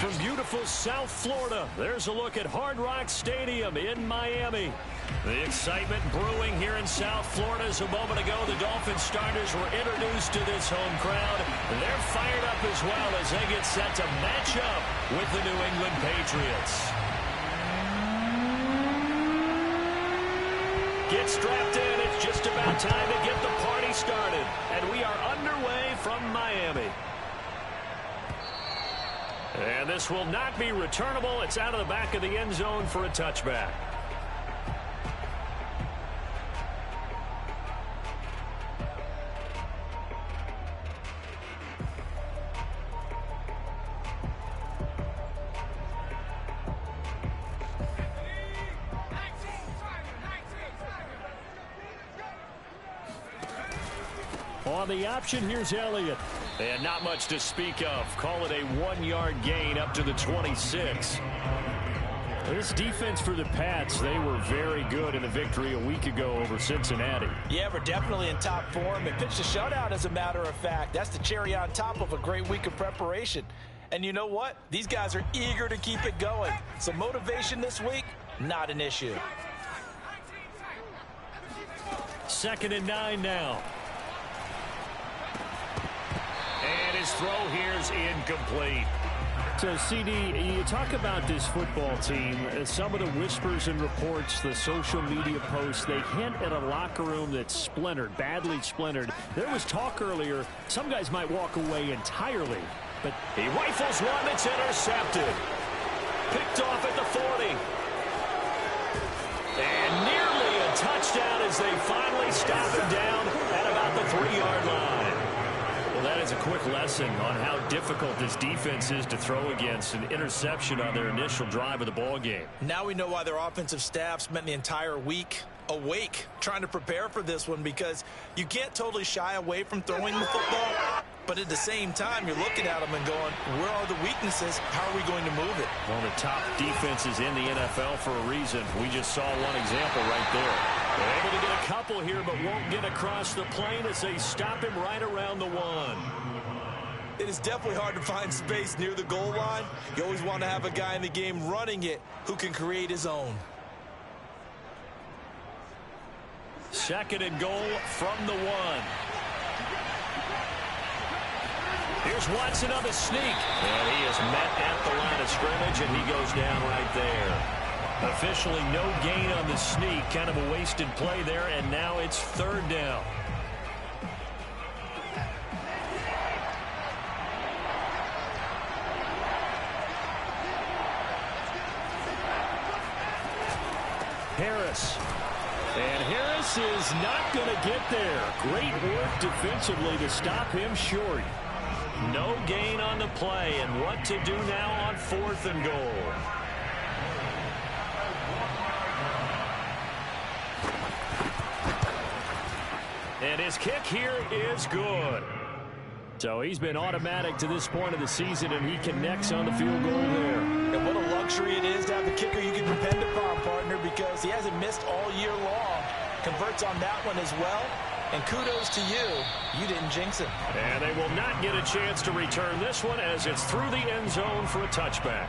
from beautiful South Florida, there's a look at Hard Rock Stadium in Miami. The excitement brewing here in South Florida. As a moment ago, the Dolphins starters were introduced to this home crowd. They're fired up as well as they get set to match up with the New England Patriots. Get strapped in. It's just about time to get the party started. And we are underway from Miami. And this will not be returnable. It's out of the back of the end zone for a touchback. On the option, here's Elliott. And not much to speak of. Call it a 1-yard gain up to the 26. This defense for the Pats, they were very good in the victory a week ago over Cincinnati. Yeah, we're definitely in top form. It pitched a shutout, as a matter of fact. That's the cherry on top of a great week of preparation. And you know what? These guys are eager to keep it going. So motivation this week, not an issue. 2nd and 9 now. And his throw here is incomplete. So, CD, you talk about this football team. Some of the whispers and reports, the social media posts, they hint at a locker room that's splintered, badly splintered. There was talk earlier, some guys might walk away entirely. But he rifles one that's intercepted. Picked off at the 40. And nearly a touchdown as they finally stop him down at about the 3-yard line. That is a quick lesson on how difficult this defense is to throw against. An interception on their initial drive of the ball game. Now we know why their offensive staff spent the entire week awake trying to prepare for this one, because you can't totally shy away from throwing the football, but at the same time you're looking at them and going, where are the weaknesses? How are we going to move it? One of the top defenses in the NFL for a reason. We just saw one example right there. They're able to get a couple here, but won't get across the plane as they stop him right around the 1. It is definitely hard to find space near the goal line. You always want to have a guy in the game running it who can create his own. 2nd and goal from the 1. Here's Watson on the sneak. And he is met at the line of scrimmage, and he goes down right there. Officially no gain on the sneak. Kind of a wasted play there, and now it's 3rd down. Harris. And Harris is not going to get there. Great work defensively to stop him short. No gain on the play, and what to do now on 4th and goal. And his kick here is good. So he's been automatic to this point of the season, and he connects on the field goal there. And what a luxury it is to have a kicker you can depend upon, partner, because he hasn't missed all year long. Converts on that one as well. And kudos to you. You didn't jinx him. And they will not get a chance to return this one as it's through the end zone for a touchback.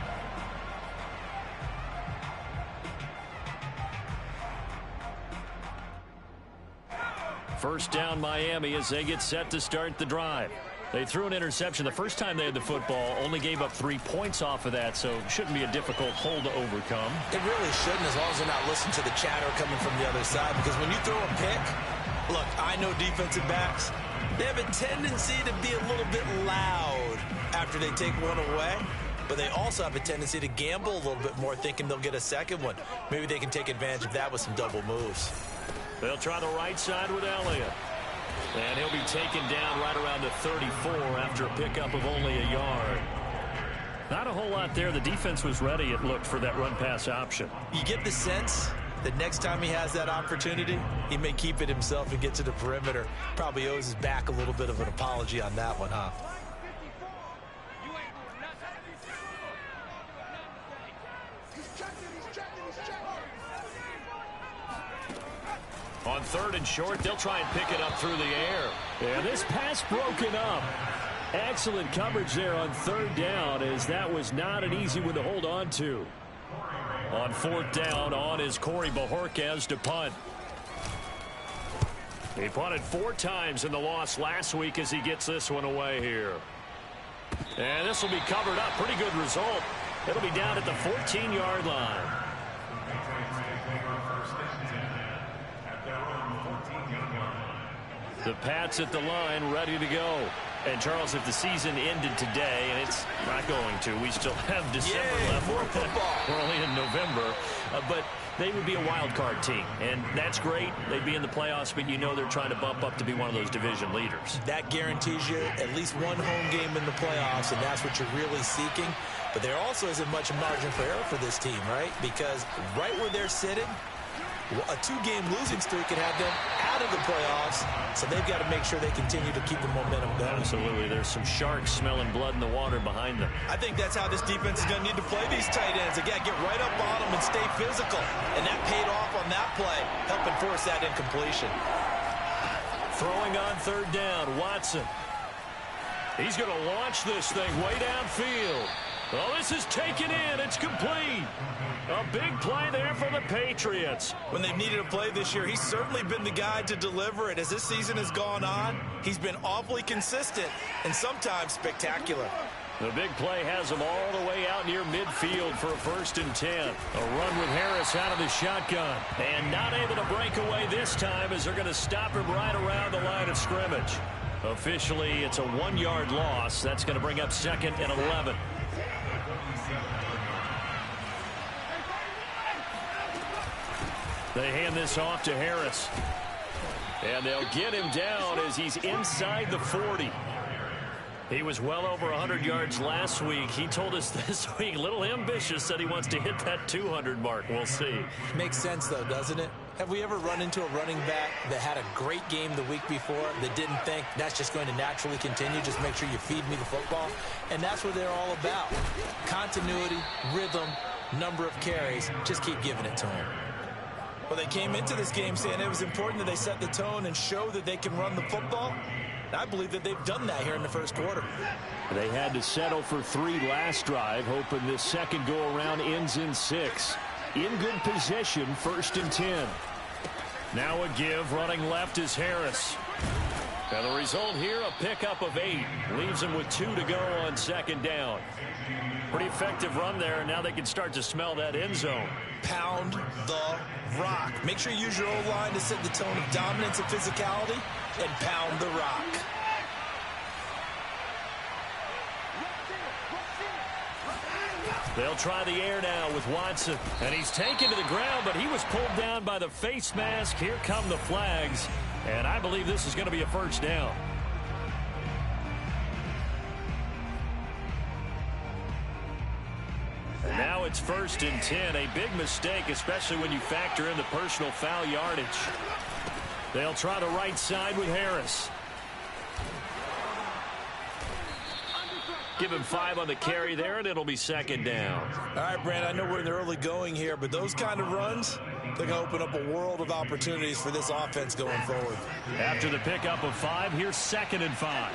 First down Miami as they get set to start the drive. They threw an interception the first time they had the football, only gave up 3 points off of that, so shouldn't be a difficult hole to overcome. It really shouldn't, as long as they're not listening to the chatter coming from the other side, because when you throw a pick, look, I know defensive backs, they have a tendency to be a little bit loud after they take one away, but they also have a tendency to gamble a little bit more, thinking they'll get a second one. Maybe they can take advantage of that with some double moves. They'll try the right side with Elliott. And he'll be taken down right around the 34 after a pickup of only a yard. Not a whole lot there. The defense was ready, it looked, for that run-pass option. You get the sense that next time he has that opportunity, he may keep it himself and get to the perimeter. Probably owes his back a little bit of an apology on that one, huh? On 3rd and short, they'll try and pick it up through the air. And this pass broken up. Excellent coverage there on third down, as that was not an easy one to hold on to. On fourth down, on is Corey Bojorquez to punt. He punted 4 times in the loss last week as he gets this one away here. And this will be covered up. Pretty good result. It'll be down at the 14-yard line. The Pats at the line, ready to go. And, Charles, if the season ended today, and it's not going to, we still have December left. More football. We're only in November. But they would be a wild card team, and that's great. They'd be in the playoffs, but you know they're trying to bump up to be one of those division leaders. That guarantees you at least one home game in the playoffs, and that's what you're really seeking. But there also isn't much margin for error for this team, right? Because right where they're sitting, a 2-game losing streak could have them out of the playoffs, so they've got to make sure they continue to keep the momentum going. Absolutely. There's some sharks smelling blood in the water behind them. I think that's how this defense is going to need to play these tight ends. They got to get right up on them and stay physical, and that paid off on that play, helping force that incompletion. Throwing on third down, Watson. He's going to launch this thing way downfield. Well, this is taken in. It's complete. A big play there for the Patriots. When they've needed a play this year, he's certainly been the guy to deliver it. As this season has gone on, he's been awfully consistent and sometimes spectacular. The big play has him all the way out near midfield for a 1st and 10. A run with Harris out of the shotgun. And not able to break away this time as they're going to stop him right around the line of scrimmage. Officially, it's a 1-yard loss. That's going to bring up 2nd and 11. They hand this off to Harris. And they'll get him down as he's inside the 40. He was well over 100 yards last week. He told us this week, a little ambitious, said he wants to hit that 200 mark. We'll see. Makes sense, though, doesn't it? Have we ever run into a running back that had a great game the week before that didn't think that's just going to naturally continue? Just make sure you feed me the football. And that's what they're all about. Continuity, rhythm, number of carries. Just keep giving it to him. Well, they came into this game saying it was important that they set the tone and show that they can run the football. And I believe that they've done that here in the first quarter. They had to settle for 3 last drive, hoping this second go-around ends in 6. In good position, 1st and 10. Now a give, running left is Harris. And the result here, a pickup of 8. Leaves him with 2 to go on 2nd down. Pretty effective run there, and now they can start to smell that end zone. Pound the rock. Make sure you use your O-line to set the tone of dominance and physicality, and pound the rock. They'll try the air now with Watson. And he's taken to the ground, but he was pulled down by the face mask. Here come the flags. And I believe this is going to be a 1st down. And now it's 1st and 10. A big mistake, especially when you factor in the personal foul yardage. They'll try the right side with Harris. Give him 5 on the carry there, and it'll be 2nd down. All right, Brandon, I know we're in the early going here, but those kind of runs, they're going to open up a world of opportunities for this offense going forward. After the pickup of 5, here's 2nd and 5.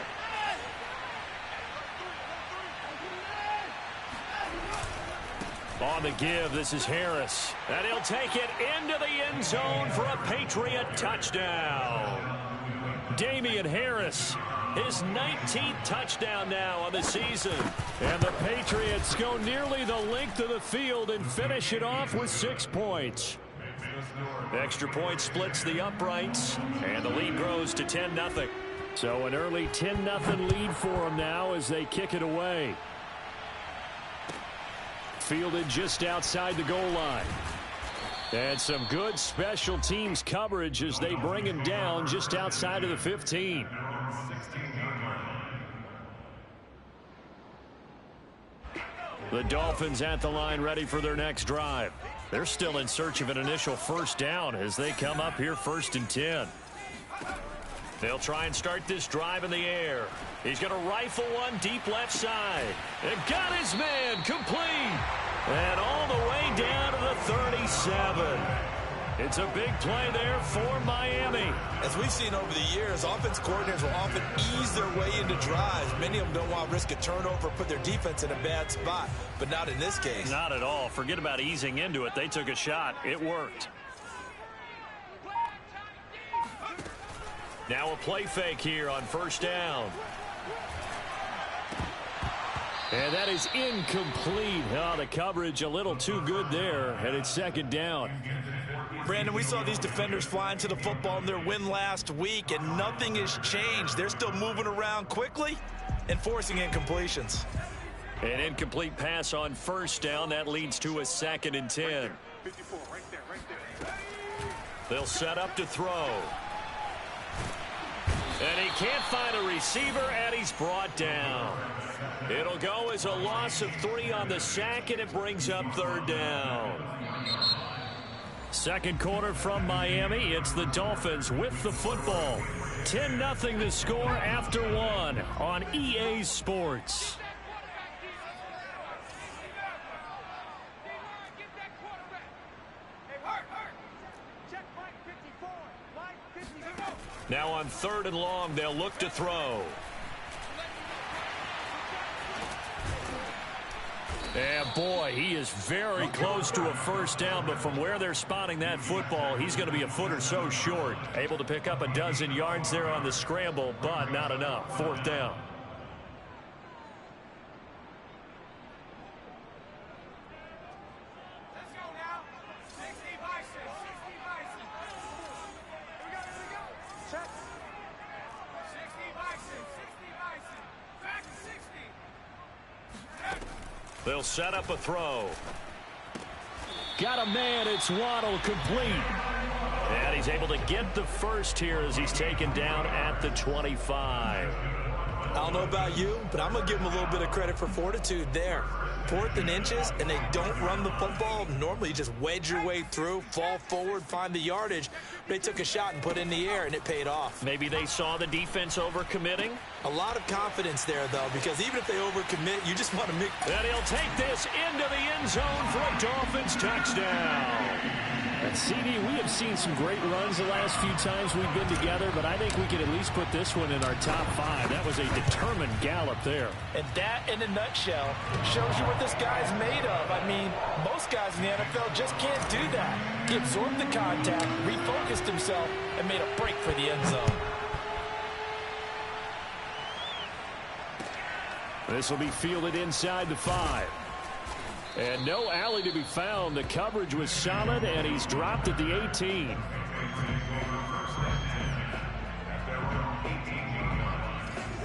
On the give, this is Harris. And he'll take it into the end zone for a Patriot touchdown. Damian Harris, his 19th touchdown now on the season. And the Patriots go nearly the length of the field and finish it off with 6 points. Extra point splits the uprights, and the lead grows to 10-0. So an early 10-0 lead for them now as they kick it away. Fielded just outside the goal line. And some good special teams coverage as they bring him down just outside of the 15. The Dolphins at the line ready for their next drive. They're still in search of an initial 1st down as they come up here 1st and 10. They'll try and start this drive in the air. He's going to rifle one deep left side. And got his man complete. And all the way down to the 37. It's a big play there for Miami. As we've seen over the years, offense coordinators will often ease their way into drives. Many of them don't want to risk a turnover or put their defense in a bad spot, but not in this case. Not at all. Forget about easing into it. They took a shot. It worked. Now a play fake here on first down. And that is incomplete. Oh, the coverage a little too good there, and it's second down. Brandon, we saw these defenders fly into the football in their win last week, and nothing has changed. They're still moving around quickly and forcing incompletions. An incomplete pass on first down. That leads to a 2nd and 10. 54, right there. They'll set up to throw. And he can't find a receiver, and he's brought down. It'll go as a loss of 3 on the sack, and it brings up 3rd down. Second quarter from Miami. It's the Dolphins with the football. 10-0 the score after 1 on EA Sports. Now on 3rd and long, they'll look to throw. And boy, he is very close to a first down, but from where they're spotting that football, he's going to be a foot or so short. Able to pick up a dozen yards there on the scramble, but not enough. 4th down. Let's go now. 60 Bison. 60 Bison. Here we go. Check. 60 Bison. 60 Bison. Back to 60. They'll set up a throw. Got a man. It's Waddle, complete. And he's able to get the first here as he's taken down at the 25. I don't know about you, but I'm going to give them a little bit of credit for fortitude there. 4th and inches, and they don't run the football. Normally, you just wedge your way through, fall forward, find the yardage. They took a shot and put it in the air, and it paid off. Maybe they saw the defense overcommitting. A lot of confidence there, though, because even if they overcommit, you just want to make... And he'll take this into the end zone for a Dolphins touchdown. And CD, we have seen some great runs the last few times we've been together, but I think we can at least put this one in our top 5. That was a determined gallop there. And that, in a nutshell, shows you what this guy's made of. I mean, most guys in the NFL just can't do that. He absorbed the contact, refocused himself, and made a break for the end zone. This will be fielded inside the 5. And no alley to be found. The coverage was solid, and he's dropped at the 18.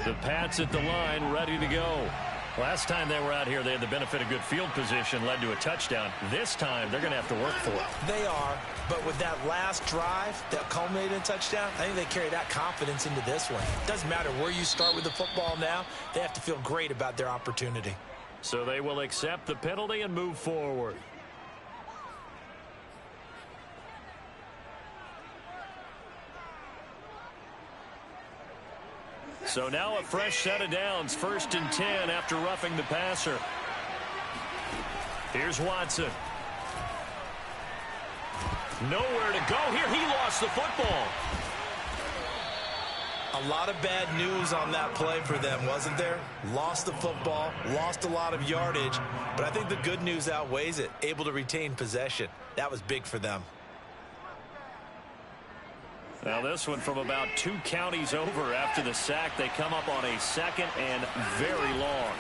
The Pats at the line, ready to go. Last time they were out here, they had the benefit of good field position, led to a touchdown. This time, they're going to have to work for it. They are, but with that last drive that culminated in a touchdown, I think they carry that confidence into this one. Doesn't matter where you start with the football now, they have to feel great about their opportunity. So they will accept the penalty and move forward. So now a fresh set of downs, 1st and 10 after roughing the passer. Here's Watson. Nowhere to go here. He lost the football. A lot of bad news on that play for them, wasn't there? Lost the football, lost a lot of yardage, but I think the good news outweighs it. Able to retain possession. That was big for them. Now this one from about 2 counties over after the sack. They come up on a 2nd and very long.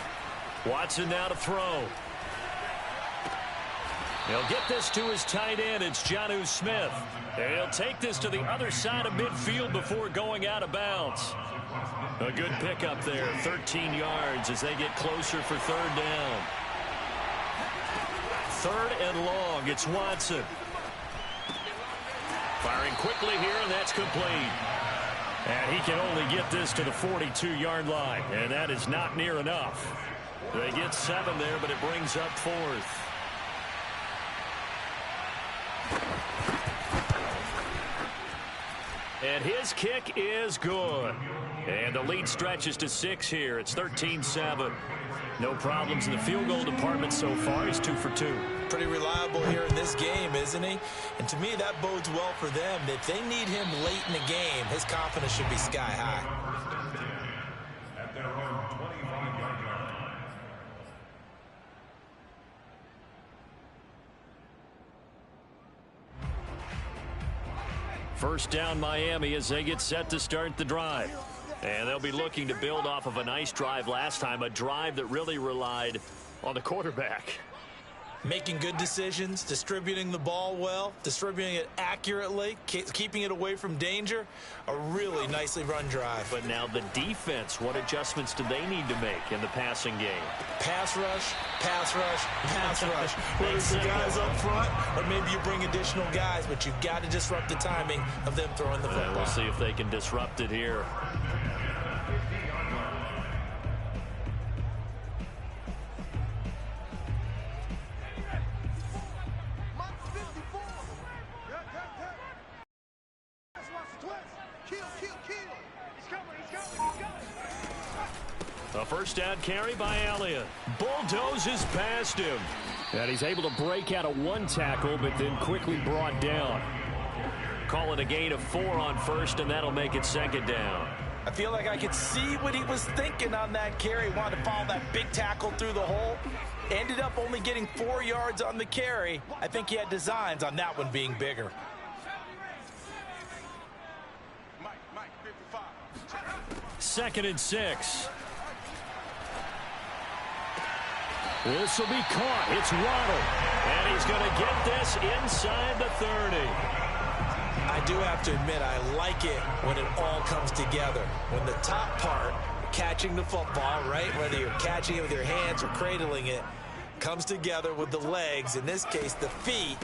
Watson now to throw. He'll get this to his tight end. It's Jonnu Smith. And he'll take this to the other side of midfield before going out of bounds. A good pickup there. 13 yards as they get closer for 3rd down. 3rd and long. It's Watson. Firing quickly here, and that's complete. And he can only get this to the 42-yard line, and that is not near enough. They get 7 there, but it brings up 4th. And his kick is good. And the lead stretches to 6 here. It's 13-7. No problems in the field goal department so far. He's 2 for 2. Pretty reliable here in this game, isn't he? And to me, that bodes well for them. If they need him late in the game, his confidence should be sky high. At their own 25-yard line. First down Miami as they get set to start the drive. And they'll be looking to build off of a nice drive last time, a drive that really relied on the quarterback. Making good decisions, distributing the ball well, distributing it accurately, keeping it away from danger. A really nicely run drive. But now the defense, what adjustments do they need to make in the passing game? Pass rush, pass rush, pass rush. Whether it's the guys up front or maybe you bring additional guys, but you've got to disrupt the timing of them throwing the football. We'll see if they can disrupt it here. A first down carry by Elliott. Bulldozes past him. And he's able to break out of one tackle, but then quickly brought down. Calling a gain of 4 on first, and that'll make it second down. I feel like I could see what he was thinking on that carry. Wanted to follow that big tackle through the hole. Ended up only getting 4 yards on the carry. I think he had designs on that one being bigger. Second and 6. This will be caught. It's Waddle. And he's going to get this inside the 30. I do have to admit, I like it when it all comes together. When the top part, catching the football, right, whether you're catching it with your hands or cradling it, comes together with the legs, in this case the feet,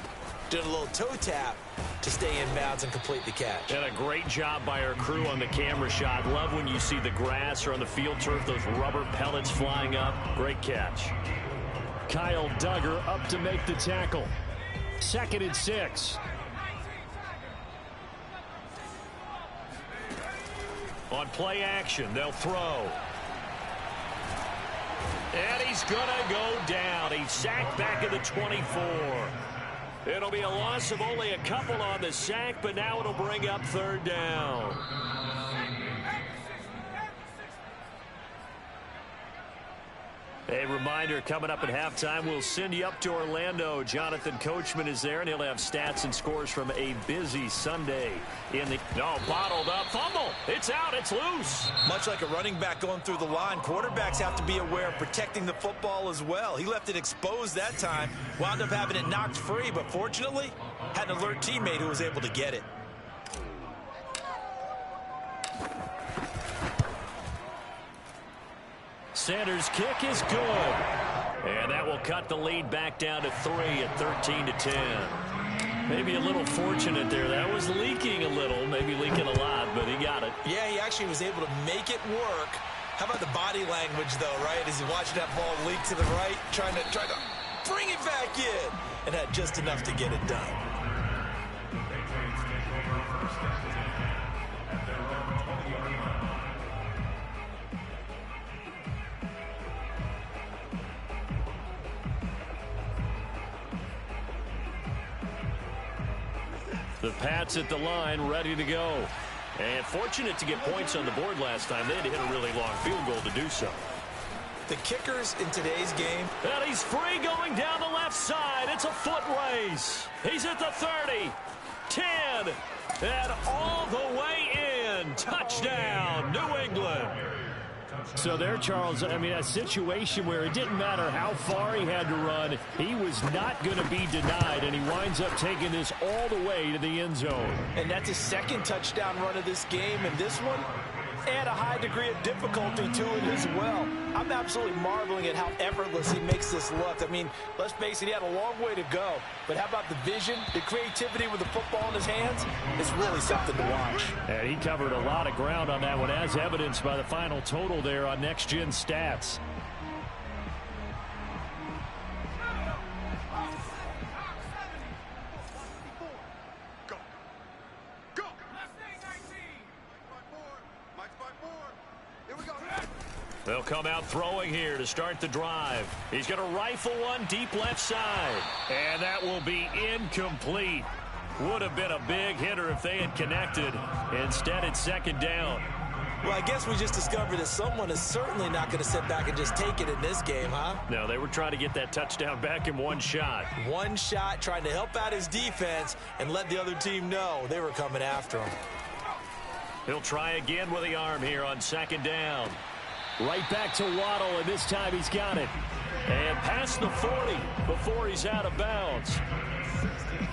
doing a little toe tap to stay in bounds and complete the catch. And a great job by our crew on the camera shot. Love when you see the grass or on the field turf, those rubber pellets flying up. Great catch. Kyle Duggar up to make the tackle. Second and 6. On play action, they'll throw. And he's going to go down. He's sacked back at the 24. It'll be a loss of only a couple on the sack, but now it'll bring up third down. A reminder, coming up at halftime, we'll send you up to Orlando. Jonathan Coachman is there, and he'll have stats and scores from a busy Sunday. Bottled up, fumble. It's out, it's loose. Much like a running back going through the line, quarterbacks have to be aware of protecting the football as well. He left it exposed that time, wound up having it knocked free, but fortunately, had an alert teammate who was able to get it. Sanders' kick is good. And that will cut the lead back down to 3 at 13-10. Maybe a little fortunate there. That was leaking a little, maybe leaking a lot, but he got it. Yeah, he actually was able to make it work. How about the body language, though, right? As he watched that ball leak to the right, trying to bring it back in, and had just enough to get it done. The Pats at the line, ready to go. And fortunate to get points on the board last time. They had to hit a really long field goal to do so. The kickers in today's game. And he's free going down the left side. It's a foot race. He's at the 30, 10, and all the way in. Touchdown, New England. So there, Charles, I mean, a situation where it didn't matter how far he had to run, he was not going to be denied, and he winds up taking this all the way to the end zone. And that's his second touchdown run of this game, and this one, add a high degree of difficulty to it as well. I'm absolutely marveling at how effortless he makes this look. I mean, let's face it, he had a long way to go. But how about the vision, the creativity with the football in his hands? It's really something to watch. And he covered a lot of ground on that one, as evidenced by the final total there on Next Gen Stats. They'll come out throwing here to start the drive. He's going to rifle one deep left side. And that will be incomplete. Would have been a big hitter if they had connected. Instead, it's second down. Well, I guess we just discovered that someone is certainly not going to sit back and just take it in this game, huh? No, they were trying to get that touchdown back in one shot. One shot, trying to help out his defense and let the other team know they were coming after him. He'll try again with the arm here on second down. Right back to Waddle, and this time he's got it. And past the 40 before he's out of bounds.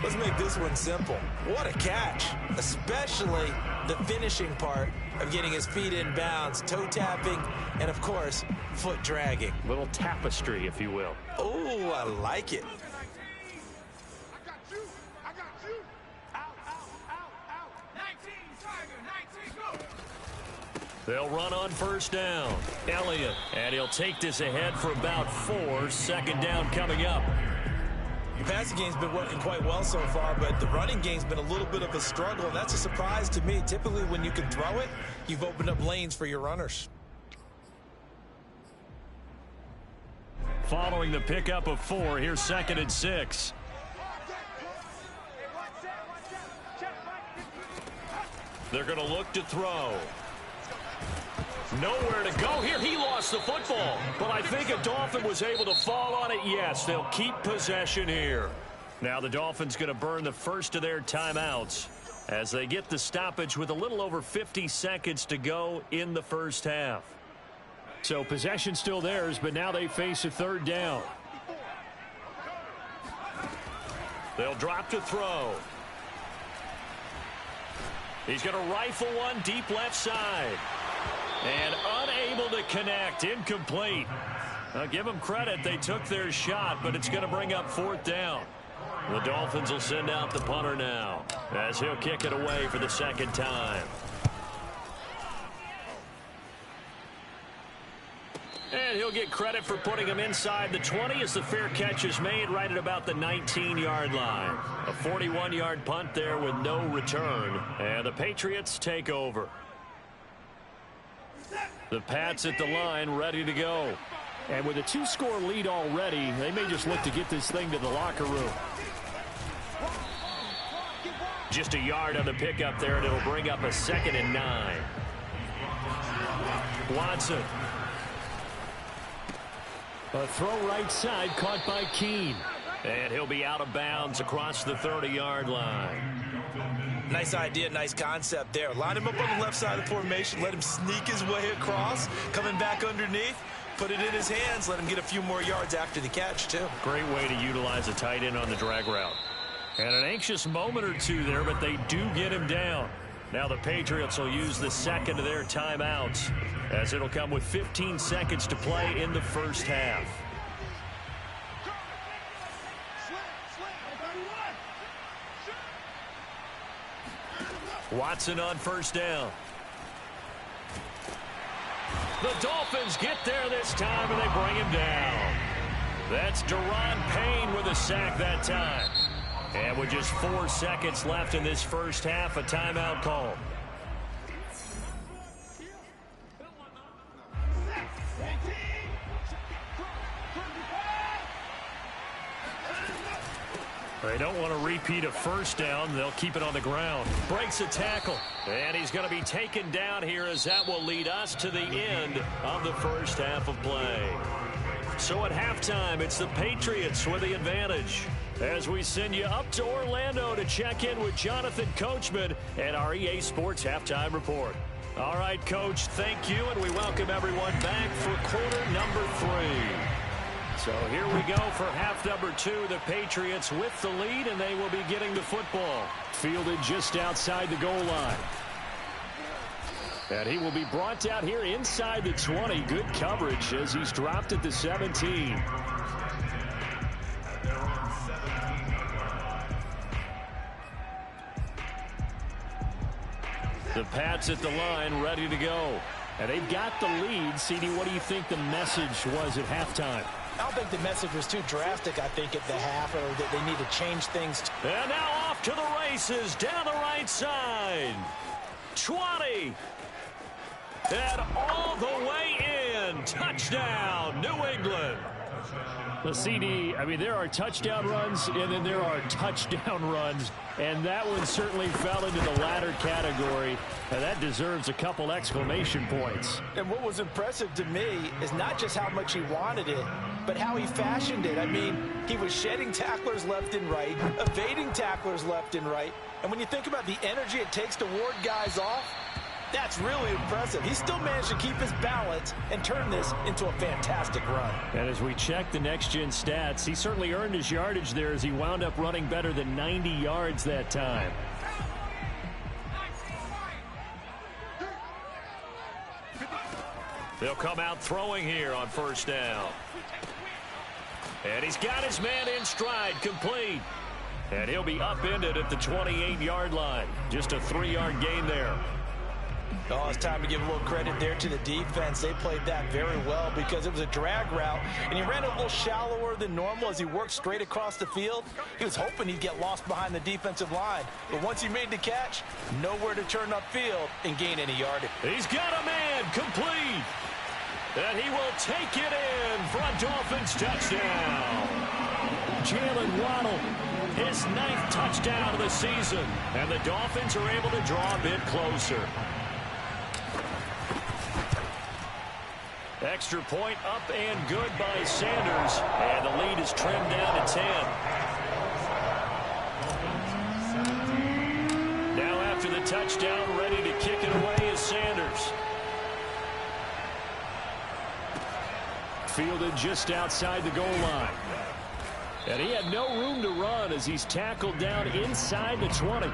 Let's make this one simple. What a catch, especially the finishing part of getting his feet in bounds, toe tapping, and of course, foot dragging. Little tapestry, if you will. Oh, I like it. I got you. I got you. Out, out, out, out. 19, Tiger, 19, go. They'll run on first down. Elliott, and he'll take this ahead for about 4. Second down coming up. The passing game's been working quite well so far, but the running game's been a little bit of a struggle, and that's a surprise to me. Typically, when you can throw it, you've opened up lanes for your runners. Following the pickup of 4, here's 2nd and 6. They're going to look to throw. Nowhere to go here. He lost the football. But I think a Dolphin was able to fall on it. Yes, they'll keep possession here. Now the Dolphins going to burn the first of their timeouts as they get the stoppage with a little over 50 seconds to go in the first half. So possession still theirs, but now they face a third down. They'll drop to throw. He's going to rifle one deep left side. And unable to connect. Incomplete. I'll give them credit. They took their shot, but it's going to bring up 4th down. The Dolphins will send out the punter now as he'll kick it away for the second time. And he'll get credit for putting him inside the 20 as the fair catch is made right at about the 19-yard line. A 41-yard punt there with no return. And the Patriots take over. The Pats at the line, ready to go. And with a 2-score lead already, they may just look to get this thing to the locker room. Just a yard on the pickup there, and it'll bring up a 2nd and 9. Watson. A throw right side, caught by Keene. And he'll be out of bounds across the 30-yard line. Nice idea, nice concept there. Line him up on the left side of the formation. Let him sneak his way across. Coming back underneath. Put it in his hands. Let him get a few more yards after the catch, too. Great way to utilize a tight end on the drag route. And an anxious moment or two there, but they do get him down. Now the Patriots will use the second of their timeouts, as it'll come with 15 seconds to play in the first half. Watson on first down. The Dolphins get there this time, and they bring him down. That's Daron Payne with a sack that time. And with just 4 seconds left in this first half, a timeout call. They don't want to repeat a first down. They'll keep it on the ground. Breaks a tackle. And he's going to be taken down here, as that will lead us to the end of the first half of play. So at halftime, it's the Patriots with the advantage, as we send you up to Orlando to check in with Jonathan Coachman and our EA Sports Halftime Report. All right, Coach, thank you, and we welcome everyone back for quarter number 3. So here we go for half number 2. The Patriots with the lead, and they will be getting the football. Fielded just outside the goal line. And he will be brought down here inside the 20. Good coverage as he's dropped at the 17. The Pats at the line, ready to go. And they've got the lead. CD, what do you think the message was at halftime? I don't think the message was too drastic, I think, at the half, or that they need to change things. And now off to the races, down the right side. 20. And all the way in Touchdown, New England. The CD, I mean, there are touchdown runs, and then there are touchdown runs, and that one certainly fell into the latter category, and that deserves a couple exclamation points. And what was impressive to me is not just how much he wanted it, but how he fashioned it. I mean, he was shedding tacklers left and right, evading tacklers left and right, and when you think about the energy it takes to ward guys off, that's really impressive. He still managed to keep his balance and turn this into a fantastic run. And as we check the next-gen stats, he certainly earned his yardage there as he wound up running better than 90 yards that time. They'll come out throwing here on first down. And he's got his man in stride, complete. And he'll be upended at the 28-yard line. Just a 3-yard gain there. Oh, it's time to give a little credit there to the defense. They played that very well because it was a drag route, and he ran a little shallower than normal as he worked straight across the field. He was hoping he'd get lost behind the defensive line, but once he made the catch, nowhere to turn upfield and gain any yardage. He's got a man, complete. And he will take it in for a Dolphins touchdown. Jalen Waddle, his 9th touchdown of the season, and the Dolphins are able to draw a bit closer. Extra point up and good by Sanders, and the lead is trimmed down to 10. Now after the touchdown, ready to kick it away is Sanders. Fielded just outside the goal line. And he had no room to run as he's tackled down inside the 20.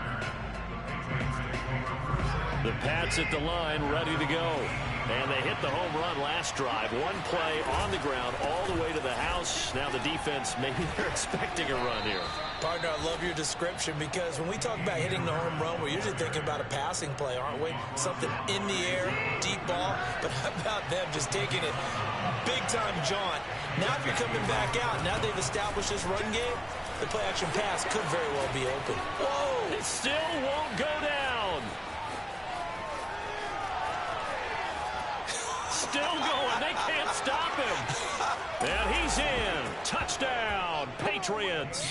The Pats at the line, ready to go. And they hit the home run last drive. One play on the ground all the way to the house. Now the defense, maybe they're expecting a run here. Partner, I love your description because when we talk about hitting the home run, we're usually thinking about a passing play, aren't we? Something in the air, deep ball. But how about them just taking it big-time jaunt? Now if you're coming back out, now they've established this run game, the play-action pass could very well be open. Whoa! It still won't go down. Still going. They can't stop him. And he's in. Touchdown, Patriots.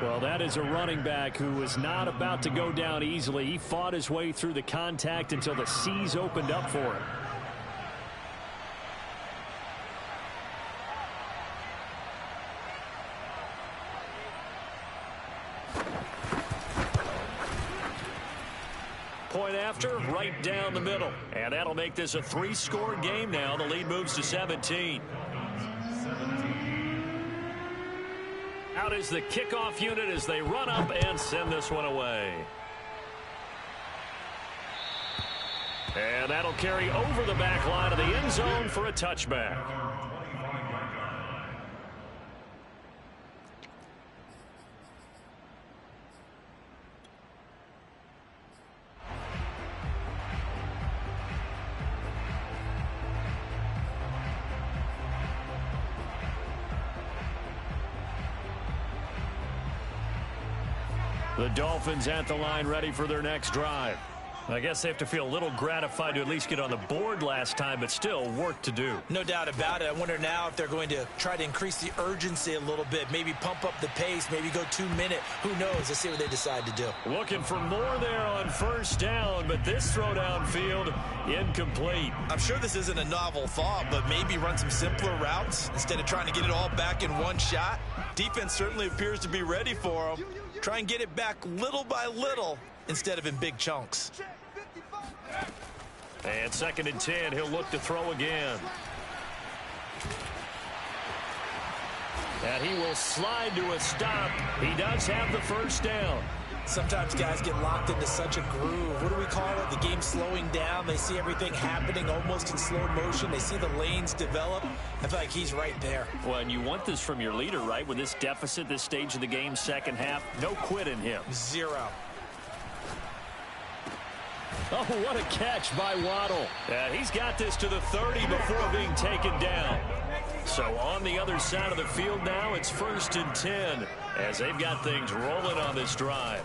Well, that is a running back who was not about to go down easily. He fought his way through the contact until the seas opened up for him. Point after, right down the middle. And that'll make this a 3-score game now. The lead moves to 17. Out is the kickoff unit as they run up and send this one away. And that'll carry over the back line of the end zone for a touchback. The Dolphins at the line ready for their next drive. I guess they have to feel a little gratified to at least get on the board last time, but still work to do. No doubt about it. I wonder now if they're going to try to increase the urgency a little bit, maybe pump up the pace, maybe go 2-minute. Who knows? Let's see what they decide to do. Looking for more there on first down, but this throw downfield incomplete. I'm sure this isn't a novel thought, but maybe run some simpler routes instead of trying to get it all back in one shot. Defense certainly appears to be ready for them. Try and get it back little by little instead of in big chunks. And 2nd and 10, he'll look to throw again. And he will slide to a stop. He does have the first down. Sometimes guys get locked into such a groove. What do we call it? The game slowing down. They see everything happening almost in slow motion. They see the lanes develop. I feel like he's right there. Well, and you want this from your leader, right? With this deficit, this stage of the game, second half, no quit in him. Zero. Oh, what a catch by Waddle. And he's got this to the 30 before being taken down. So on the other side of the field now, it's 1st and 10 as they've got things rolling on this drive.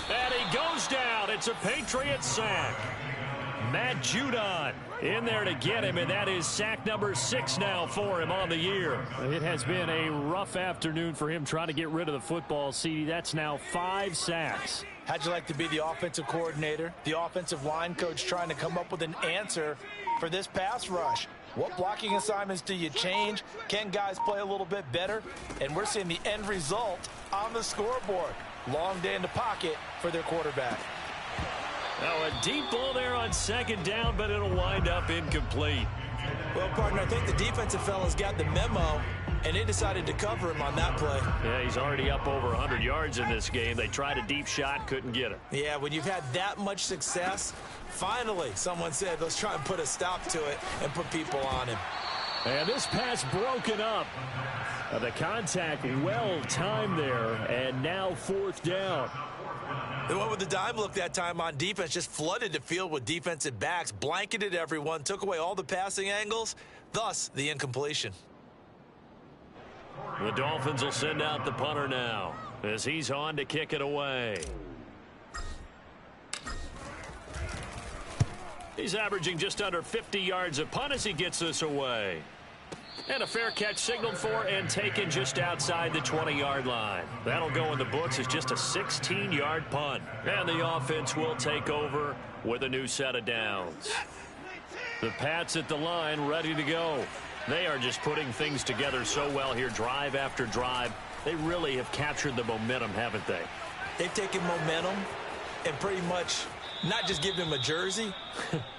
And he goes down. It's a Patriot sack. Matt Judon in there to get him, and that is sack number 6 now for him on the year. It has been a rough afternoon for him trying to get rid of the football, CD. That's now 5 sacks. How'd you like to be the offensive coordinator, the offensive line coach trying to come up with an answer for this pass rush? What blocking assignments do you change? Can guys play a little bit better? And we're seeing the end result on the scoreboard. Long day in the pocket for their quarterback. Now a deep ball there on 2nd down, but it'll wind up incomplete. Well, partner, I think the defensive fellas got the memo, and they decided to cover him on that play. Yeah, he's already up over 100 yards in this game. They tried a deep shot, couldn't get it. Yeah, when you've had that much success, finally someone said, let's try and put a stop to it and put people on him. And this pass broken up. The contact well timed there, and now 4th down. They went with the dime look that time on defense, just flooded the field with defensive backs, blanketed everyone, took away all the passing angles, thus the incompletion. The Dolphins will send out the punter now as he's on to kick it away. He's averaging just under 50 yards a punt as he gets this away. And a fair catch signaled for and taken just outside the 20-yard line. That'll go in the books as just a 16-yard punt. And the offense will take over with a new set of downs. The Pats at the line ready to go. They are just putting things together so well here, drive after drive. They really have captured the momentum, haven't they? They've taken momentum and pretty much not just give him a jersey,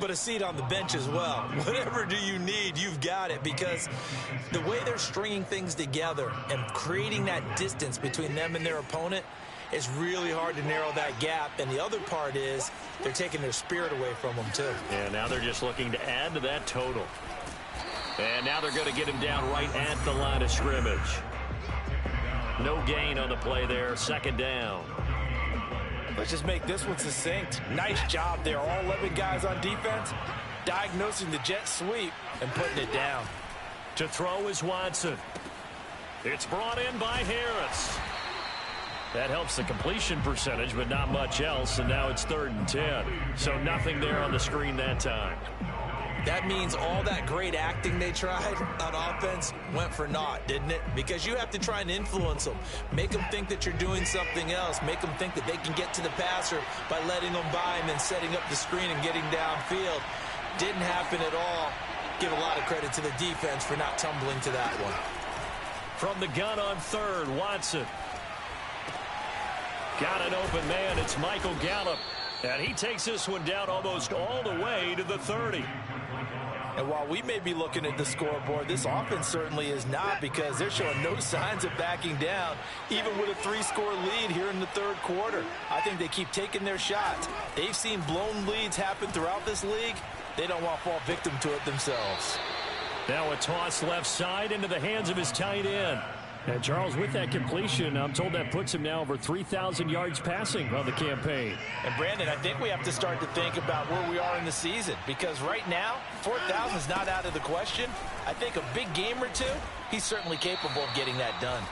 but a seat on the bench as well. Whatever do you need, you've got it, because the way they're stringing things together and creating that distance between them and their opponent is really hard to narrow that gap. And the other part is they're taking their spirit away from them, too. And now they're just looking to add to that total. And now they're going to get him down right at the line of scrimmage. No gain on the play there, 2nd down. Let's just make this one succinct. Nice job there. All 11 guys on defense diagnosing the jet sweep and putting it down. To throw is Watson. It's brought in by Harris. That helps the completion percentage, but not much else, and now it's 3rd and 10. So nothing there on the screen that time. That means all that great acting they tried on offense went for naught, didn't it? Because you have to try and influence them. Make them think that you're doing something else. Make them think that they can get to the passer by letting them by and then setting up the screen and getting downfield. Didn't happen at all. Give a lot of credit to the defense for not tumbling to that one. From the gun on 3rd, Watson. Got an open man. It's Michael Gallup. And he takes this one down almost all the way to the 30. And while we may be looking at the scoreboard, this offense certainly is not, because they're showing no signs of backing down, even with a 3-score lead here in the 3rd quarter. I think they keep taking their shots. They've seen blown leads happen throughout this league. They don't want to fall victim to it themselves. Now a toss left side into the hands of his tight end. And Charles, with that completion, I'm told that puts him now over 3,000 yards passing on the campaign. And Brandon, I think we have to start to think about where we are in the season, because right now, 4,000 is not out of the question. I think a big game or two, he's certainly capable of getting that done.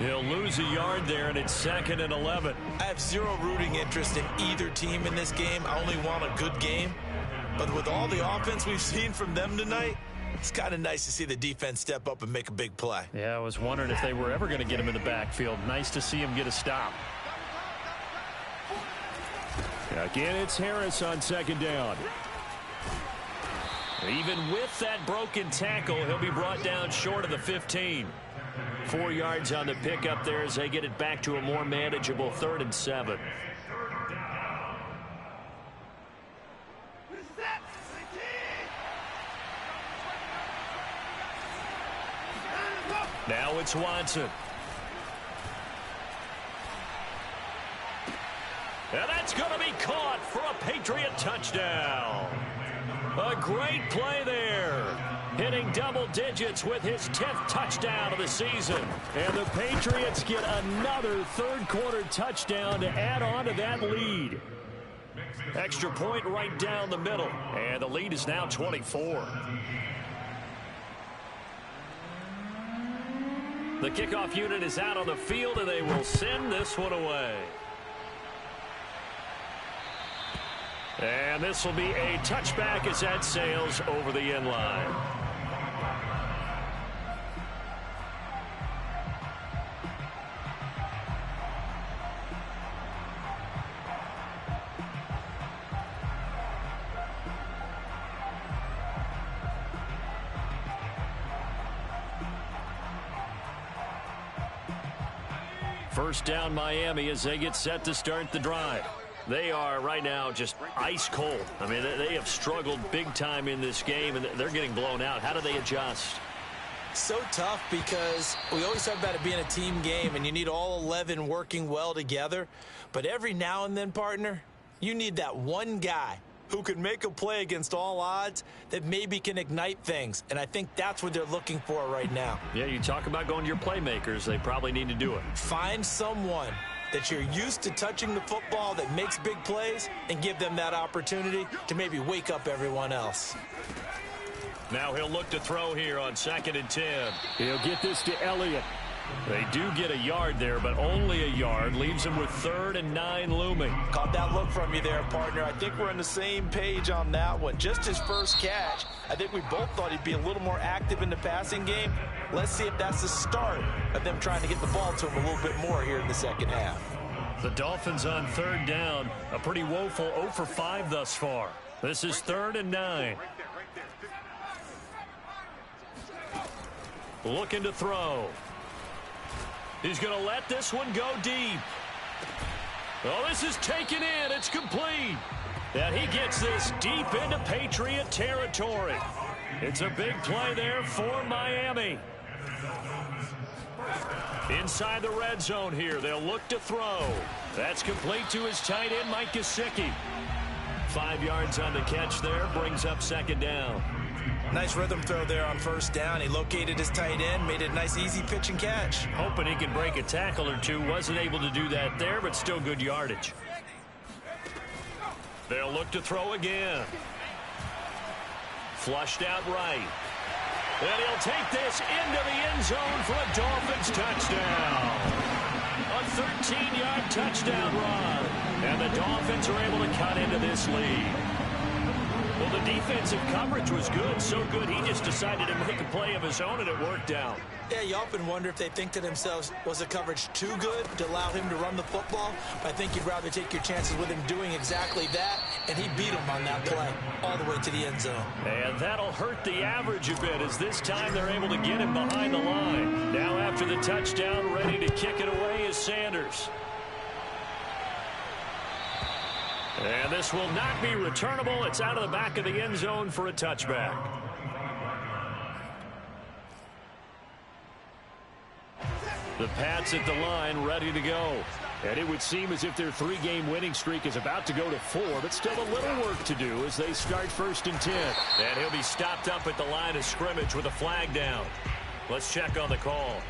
He'll lose a yard there, and it's 2nd and 11. I have zero rooting interest in either team in this game. I only want a good game. But with all the offense we've seen from them tonight, it's kind of nice to see the defense step up and make a big play. Yeah, I was wondering if they were ever going to get him in the backfield. Nice to see him get a stop. Again, it's Harris on 2nd down. Even with that broken tackle, he'll be brought down short of the 15. 4 yards on the pickup there as they get it back to a more manageable 3rd and 7. Now it's Watson. And that's going to be caught for a Patriot touchdown. A great play there. Hitting double digits with his 10th touchdown of the season. And the Patriots get another 3rd quarter touchdown to add on to that lead. Extra point right down the middle. And the lead is now 24. The kickoff unit is out on the field, and they will send this one away. And this will be a touchback as that sails over the end line. First down Miami as they get set to start the drive. They are right now just ice cold. I mean, they have struggled big time in this game, and they're getting blown out. How do they adjust? So tough because we always talk about it being a team game, and you need all 11 working well together. But every now and then, partner, you need that one guy who can make a play against all odds that maybe can ignite things. And I think that's what they're looking for right now. Yeah, you talk about going to your playmakers. They probably need to do it. Find someone that you're used to touching the football that makes big plays and give them that opportunity to maybe wake up everyone else. Now he'll look to throw here on 2nd and 10. He'll get this to Elliott. They do get a yard there, but only a yard. Leaves him with 3rd and 9 looming. Caught that look from you there, partner. I think we're on the same page on that one. Just his first catch. I think we both thought he'd be a little more active in the passing game. Let's see if that's the start of them trying to get the ball to him a little bit more here in the second half. The Dolphins on 3rd down. A pretty woeful 0 for 5 thus far. This is 3rd and 9. Looking to throw. He's going to let this one go deep. Oh, this is taken in. It's complete. And he gets this deep into Patriot territory. It's a big play there for Miami. Inside the red zone here, they'll look to throw. That's complete to his tight end, Mike Gesicki. 5 yards on the catch there, brings up 2nd down. Nice rhythm throw there on 1st down. He located his tight end, made it a nice easy pitch and catch. Hoping he can break a tackle or two. Wasn't able to do that there, but still good yardage. They'll look to throw again. Flushed out right. And he'll take this into the end zone for a Dolphins touchdown. A 13-yard touchdown run. And the Dolphins are able to cut into this lead. Well, the defensive coverage was good, so good he just decided to make a play of his own, and it worked out. Yeah, you often wonder if they think to themselves, was the coverage too good to allow him to run the football? I think you'd rather take your chances with him doing exactly that, and he beat him on that play all the way to the end zone. And that'll hurt the average a bit, as this time they're able to get him behind the line. Now after the touchdown, ready to kick it away is Sanders. And this will not be returnable. It's out of the back of the end zone for a touchback. The Pats at the line, ready to go. And it would seem as if their 3-game winning streak is about to go to 4, but still a little work to do as they start 1st and 10. And he'll be stopped up at the line of scrimmage with a flag down. Let's check on the call.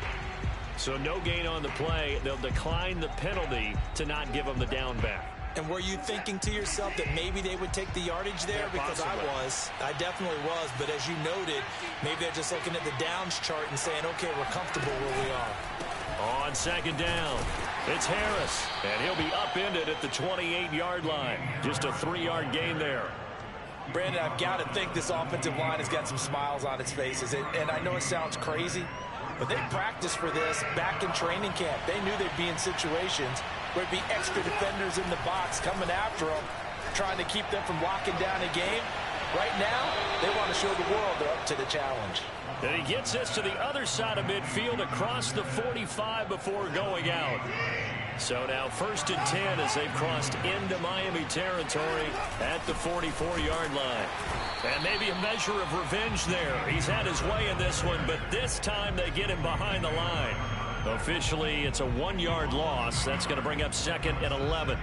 So no gain on the play. They'll decline the penalty to not give him the down back. And were you thinking to yourself that maybe they would take the yardage there? Yeah, because I definitely was. But as you noted, maybe they're just looking at the downs chart and saying, okay, we're comfortable where we are. On 2nd down, it's Harris. And he'll be upended at the 28-yard line. Just a 3-yard gain there. Brandon, I've got to think this offensive line has got some smiles on its faces. And I know it sounds crazy, but they practiced for this back in training camp. They knew they'd be in situations where it'd be extra defenders in the box coming after them, trying to keep them from locking down a game. Right now, they want to show the world they're up to the challenge. And he gets us to the other side of midfield across the 45 before going out. So now 1st and 10 as they've crossed into Miami territory at the 44-yard line. And maybe a measure of revenge there. He's had his way in this one, but this time they get him behind the line. Officially, it's a 1-yard loss. That's going to bring up 2nd and 11.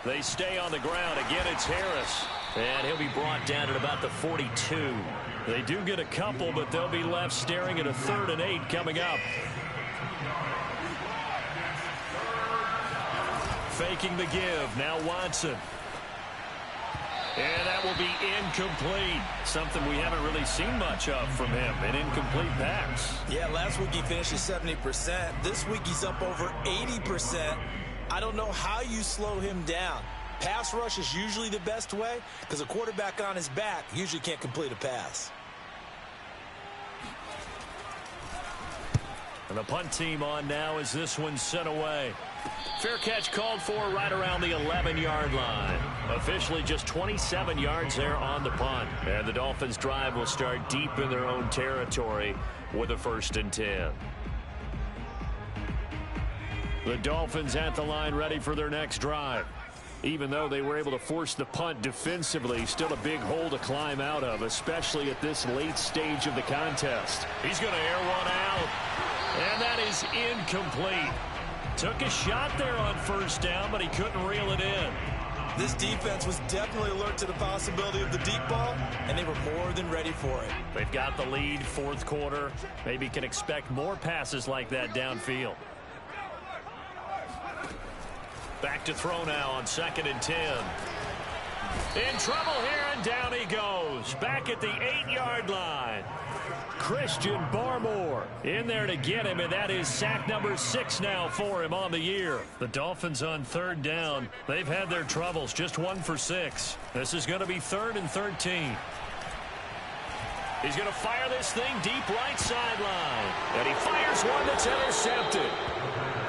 They stay on the ground. Again, it's Harris. And he'll be brought down at about the 42. They do get a couple, but they'll be left staring at a 3rd and 8 coming up. Faking the give. Now Watson. And that will be incomplete. Something we haven't really seen much of from him, an incomplete pass. Yeah, last week he finished at 70%. This week he's up over 80%. I don't know how you slow him down. Pass rush is usually the best way because a quarterback on his back usually can't complete a pass. And the punt team on now as this one's sent away. Fair catch called for right around the 11-yard line. Officially just 27 yards there on the punt. And the Dolphins' drive will start deep in their own territory with a 1st and 10. The Dolphins at the line ready for their next drive. Even though they were able to force the punt defensively, still a big hole to climb out of, especially at this late stage of the contest. He's going to air one out. And that is incomplete. Took a shot there on 1st down, but he couldn't reel it in. This defense was definitely alert to the possibility of the deep ball, and they were more than ready for it. They've got the lead, 4th quarter. Maybe can expect more passes like that downfield. Back to throw now on 2nd and 10. In trouble here, and down he goes. Back at the 8-yard line. Christian Barmore in there to get him, and that is sack number 6 now for him on the year. The Dolphins on 3rd down. They've had their troubles, just 1 for 6. This is going to be 3rd and 13. He's going to fire this thing deep right sideline. And he fires one that's intercepted.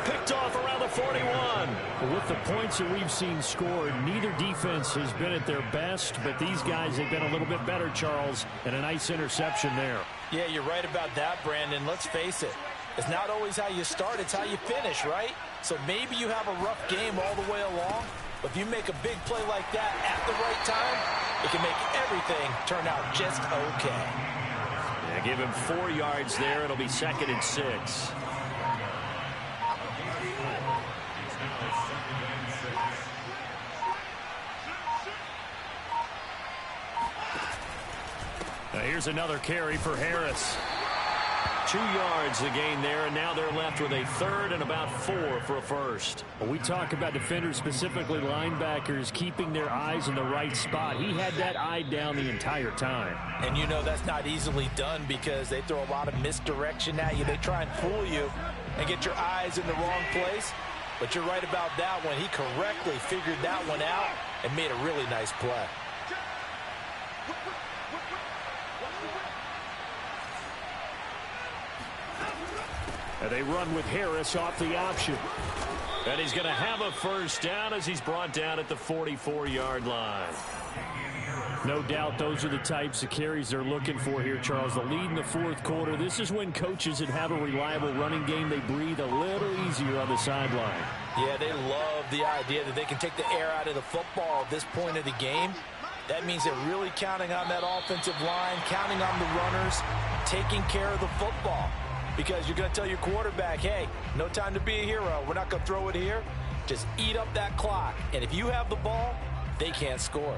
Picked off around the 41. With the points that we've seen scored, neither defense has been at their best, but these guys have been a little bit better, Charles, and a nice interception there. Yeah, you're right about that, Brandon. Let's face it. It's not always how you start, it's how you finish, right? So maybe you have a rough game all the way along, but if you make a big play like that at the right time, it can make everything turn out just okay. Yeah, give him 4 yards there. It'll be 2nd and 6. Now here's another carry for Harris. 2 yards the gain there, and now they're left with a 3rd and about 4 for a 1st. Well, we talk about defenders, specifically linebackers, keeping their eyes in the right spot. He had that eye down the entire time. And you know that's not easily done because they throw a lot of misdirection at you. They try and fool you and get your eyes in the wrong place. But you're right about that one. He correctly figured that one out and made a really nice play. And they run with Harris off the option. And he's going to have a 1st down as he's brought down at the 44-yard line. No doubt those are the types of carries they're looking for here, Charles. The lead in the 4th quarter. This is when coaches that have a reliable running game, they breathe a little easier on the sideline. Yeah, they love the idea that they can take the air out of the football at this point of the game. That means they're really counting on that offensive line, counting on the runners, taking care of the football. Because you're going to tell your quarterback, hey, no time to be a hero. We're not going to throw it here. Just eat up that clock. And if you have the ball, they can't score.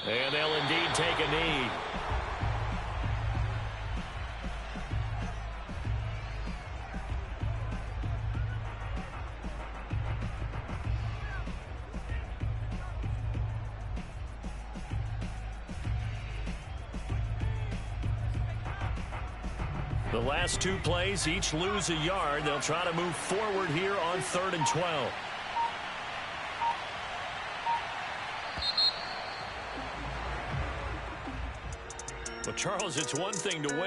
And they'll indeed take a knee. The last 2 plays, each lose a yard. They'll try to move forward here on 3rd and 12. Well, Charles, it's one thing to win.